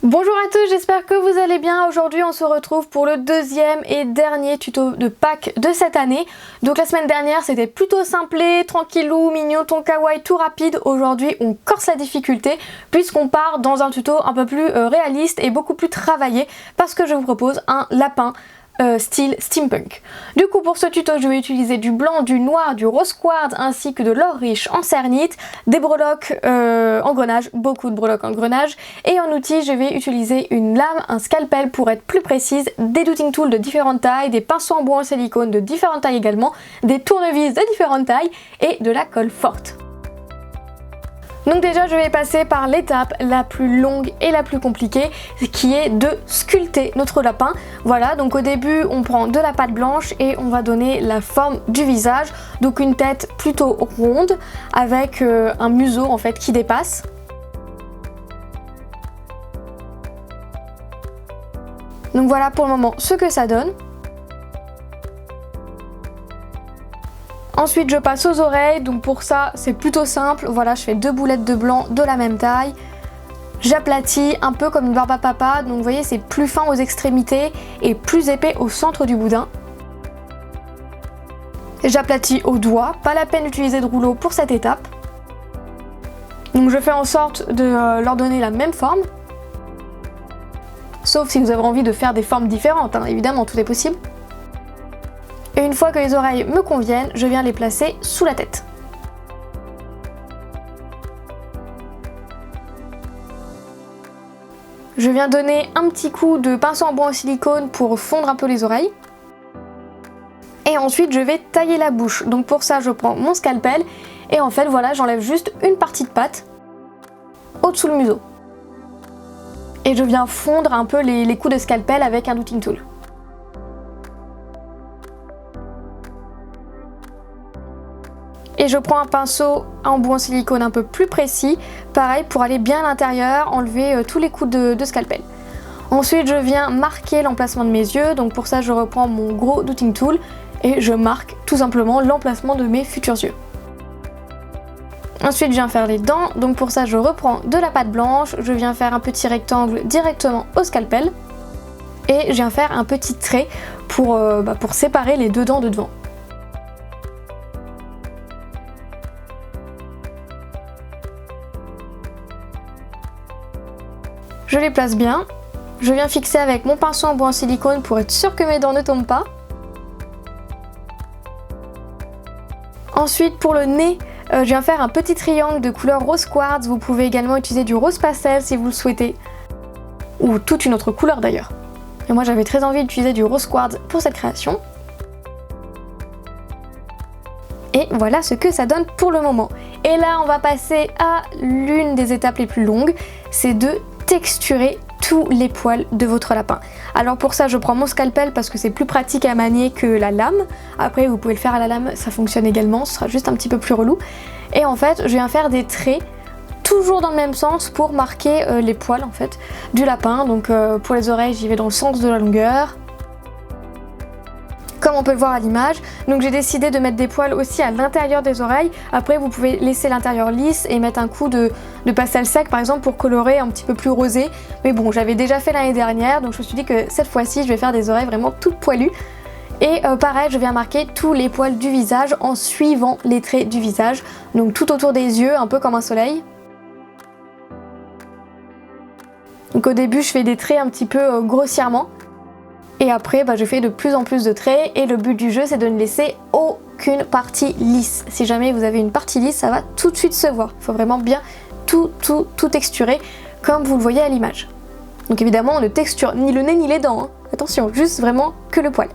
Bonjour à tous, j'espère que vous allez bien. Aujourd'hui on se retrouve pour le deuxième et dernier tuto de Pâques de cette année. Donc la semaine dernière c'était plutôt simplé, tranquillou, mignon, ton kawaii, tout rapide. Aujourd'hui on corse la difficulté puisqu'on part dans un tuto un peu plus réaliste et beaucoup plus travaillé parce que je vous propose un lapin style steampunk. Du coup pour ce tuto je vais utiliser du blanc, du noir, du rose quartz ainsi que de l'or riche en cernite, des breloques engrenages, beaucoup de breloques engrenages, et en outil je vais utiliser une lame, un scalpel pour être plus précise, des douting tools de différentes tailles, des pinceaux en bois en silicone de différentes tailles également, des tournevis de différentes tailles et de la colle forte. Donc déjà je vais passer par l'étape la plus longue et la plus compliquée qui est de sculpter notre lapin. Voilà, donc au début on prend de la pâte blanche et on va donner la forme du visage, donc une tête plutôt ronde avec un museau en fait qui dépasse. Donc voilà pour le moment ce que ça donne. Ensuite je passe aux oreilles, donc pour ça c'est plutôt simple, voilà je fais deux boulettes de blanc de la même taille. J'aplatis un peu comme une barbe à papa, donc vous voyez c'est plus fin aux extrémités et plus épais au centre du boudin. J'aplatis au doigt, pas la peine d'utiliser de rouleau pour cette étape. Donc je fais en sorte de leur donner la même forme. Sauf si vous avez envie de faire des formes différentes, hein, évidemment tout est possible. Et une fois que les oreilles me conviennent, je viens les placer sous la tête. Je viens donner un petit coup de pinceau en bois en silicone pour fondre un peu les oreilles. Et ensuite je vais tailler la bouche. Donc pour ça je prends mon scalpel et en fait voilà j'enlève juste une partie de pâte au-dessous le museau. Et je viens fondre un peu les coups de scalpel avec un douting tool. Et je prends un pinceau en bois en silicone un peu plus précis, pareil pour aller bien à l'intérieur, enlever tous les coups de scalpel. Ensuite je viens marquer l'emplacement de mes yeux, donc pour ça je reprends mon gros douting tool et je marque tout simplement l'emplacement de mes futurs yeux. Ensuite je viens faire les dents, donc pour ça je reprends de la pâte blanche, je viens faire un petit rectangle directement au scalpel et je viens faire un petit trait pour séparer les deux dents de devant. Je les place bien, je viens fixer avec mon pinceau en bois en silicone pour être sûr que mes dents ne tombent pas. Ensuite pour le nez, je viens faire un petit triangle de couleur rose quartz, vous pouvez également utiliser du rose pastel si vous le souhaitez, ou toute une autre couleur d'ailleurs. Et moi j'avais très envie d'utiliser du rose quartz pour cette création. Et voilà ce que ça donne pour le moment. Et là on va passer à l'une des étapes les plus longues, c'est de texturer tous les poils de votre lapin. Alors pour ça je prends mon scalpel parce que c'est plus pratique à manier que la lame. Après vous pouvez le faire à la lame, ça fonctionne également, ce sera juste un petit peu plus relou. Et en fait je viens faire des traits toujours dans le même sens pour marquer les poils en fait du lapin. Donc pour les oreilles j'y vais dans le sens de la longueur, comme on peut le voir à l'image. Donc j'ai décidé de mettre des poils aussi à l'intérieur des oreilles. Après vous pouvez laisser l'intérieur lisse et mettre un coup de pastel sec par exemple pour colorer un petit peu plus rosé. Mais bon j'avais déjà fait l'année dernière donc je me suis dit que cette fois-ci je vais faire des oreilles vraiment toutes poilues. Et pareil je viens marquer tous les poils du visage en suivant les traits du visage. Donc tout autour des yeux, un peu comme un soleil. Donc au début je fais des traits un petit peu grossièrement. Et après je fais de plus en plus de traits et le but du jeu c'est de ne laisser aucune partie lisse. Si jamais vous avez une partie lisse ça va tout de suite se voir. Il faut vraiment bien tout texturer comme vous le voyez à l'image. Donc évidemment on ne texture ni le nez ni les dents, hein. Attention, juste vraiment que le poil.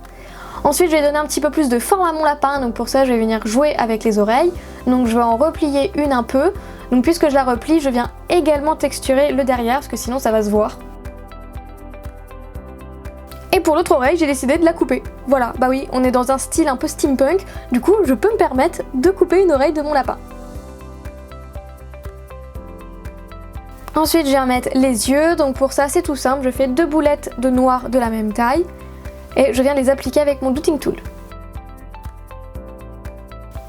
Ensuite je vais donner un petit peu plus de forme à mon lapin, donc pour ça je vais venir jouer avec les oreilles. Donc je vais en replier une un peu. Donc puisque je la replie je viens également texturer le derrière parce que sinon ça va se voir. Et pour l'autre oreille, j'ai décidé de la couper. Voilà, bah oui, on est dans un style un peu steampunk, du coup je peux me permettre de couper une oreille de mon lapin. Ensuite je viens mettre les yeux, donc pour ça c'est tout simple, je fais deux boulettes de noir de la même taille et je viens les appliquer avec mon douting tool.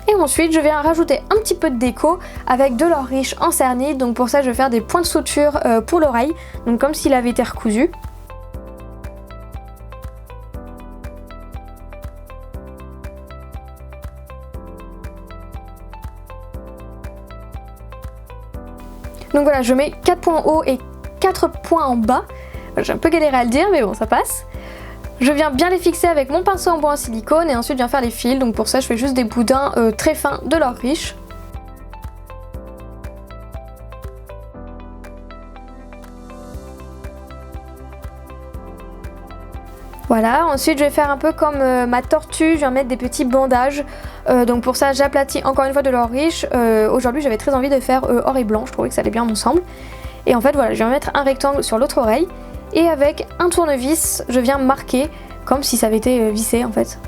Et ensuite je viens rajouter un petit peu de déco avec de l'or riche en cernite. Donc pour ça je vais faire des points de suture pour l'oreille, donc comme s'il avait été recousu. Donc voilà, je mets 4 points en haut et 4 points en bas. J'ai un peu galéré à le dire mais bon ça passe. Je viens bien les fixer avec mon pinceau en bois en silicone et ensuite je viens faire les fils. Donc pour ça je fais juste des boudins très fins de l'or riche. Voilà, ensuite je vais faire un peu comme ma tortue, je viens mettre des petits bandages. Donc pour ça j'aplatis encore une fois de l'or riche. Aujourd'hui j'avais très envie de faire or et blanc, je trouvais que ça allait bien ensemble. Et en fait voilà, je viens mettre un rectangle sur l'autre oreille. Et avec un tournevis, je viens marquer comme si ça avait été vissé en fait.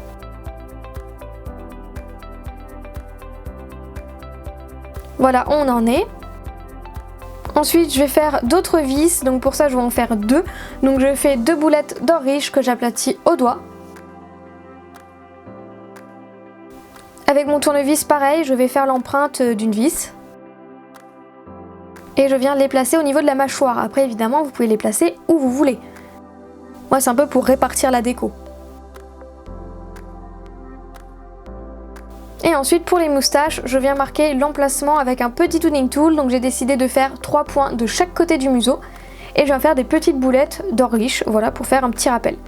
Voilà, on en est. Ensuite, je vais faire d'autres vis, donc pour ça je vais en faire 2. Donc je fais 2 boulettes d'or riche que j'aplatis au doigt. Avec mon tournevis pareil, je vais faire l'empreinte d'une vis. Et je viens les placer au niveau de la mâchoire. Après évidemment vous pouvez les placer où vous voulez. Moi c'est un peu pour répartir la déco. Et ensuite pour les moustaches, je viens marquer l'emplacement avec un petit tuning tool. Donc j'ai décidé de faire 3 points de chaque côté du museau. Et je viens faire des petites boulettes d'or riche, voilà, pour faire un petit rappel.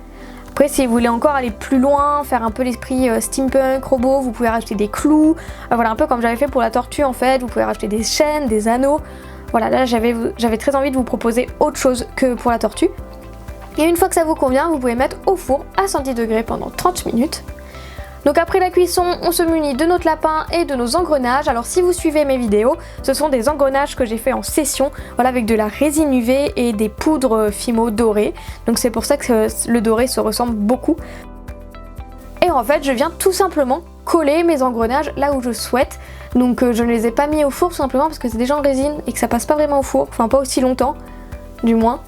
Après si vous voulez encore aller plus loin, faire un peu l'esprit steampunk, robot, vous pouvez rajouter des clous. Voilà, un peu comme j'avais fait pour la tortue en fait, vous pouvez rajouter des chaînes, des anneaux. Voilà, là j'avais très envie de vous proposer autre chose que pour la tortue. Et une fois que ça vous convient, vous pouvez mettre au four à 110 degrés pendant 30 minutes. Donc après la cuisson, on se munit de notre lapin et de nos engrenages. Alors si vous suivez mes vidéos, ce sont des engrenages que j'ai fait en session, voilà, avec de la résine UV et des poudres Fimo dorées. Donc c'est pour ça que le doré se ressemble beaucoup. Et en fait, je viens tout simplement coller mes engrenages là où je souhaite. Donc je ne les ai pas mis au four tout simplement parce que c'est déjà en résine et que ça passe pas vraiment au four, enfin pas aussi longtemps, du moins.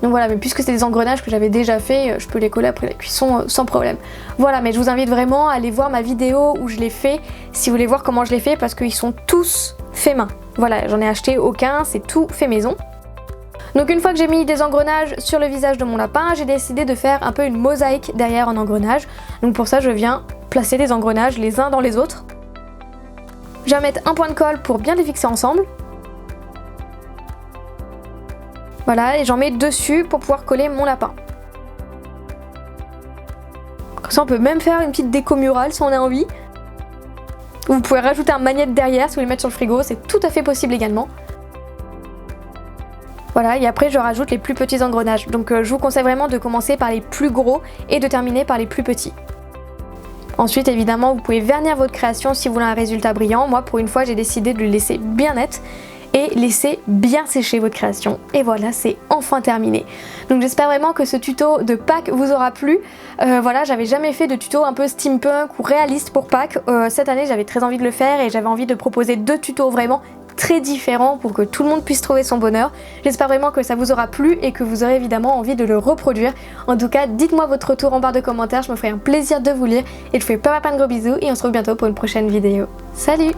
Donc voilà, mais puisque c'est des engrenages que j'avais déjà fait, je peux les coller après la cuisson sans problème. Voilà, mais je vous invite vraiment à aller voir ma vidéo où je l'ai fait, si vous voulez voir comment je l'ai fait, parce qu'ils sont tous faits main. Voilà, j'en ai acheté aucun, c'est tout fait maison. Donc une fois que j'ai mis des engrenages sur le visage de mon lapin, j'ai décidé de faire un peu une mosaïque derrière en engrenage. Donc pour ça, je viens placer des engrenages les uns dans les autres. Je vais mettre un point de colle pour bien les fixer ensemble. Voilà, et j'en mets dessus pour pouvoir coller mon lapin. Comme ça on peut même faire une petite déco murale si on a envie. Vous pouvez rajouter un magnète derrière si vous voulez le mettre sur le frigo, c'est tout à fait possible également. Voilà, et après je rajoute les plus petits engrenages. Donc je vous conseille vraiment de commencer par les plus gros et de terminer par les plus petits. Ensuite évidemment vous pouvez vernir votre création si vous voulez un résultat brillant. Moi pour une fois j'ai décidé de le laisser bien net et laissez bien sécher votre création. Et voilà, c'est enfin terminé. Donc j'espère vraiment que ce tuto de Pâques vous aura plu. Voilà, j'avais jamais fait de tuto un peu steampunk ou réaliste pour Pâques. Cette année j'avais très envie de le faire et j'avais envie de proposer 2 tutos vraiment très différents pour que tout le monde puisse trouver son bonheur. J'espère vraiment que ça vous aura plu et que vous aurez évidemment envie de le reproduire. En tout cas, dites-moi votre retour en barre de commentaires, je me ferai un plaisir de vous lire et je vous fais plein de gros bisous et on se retrouve bientôt pour une prochaine vidéo. Salut!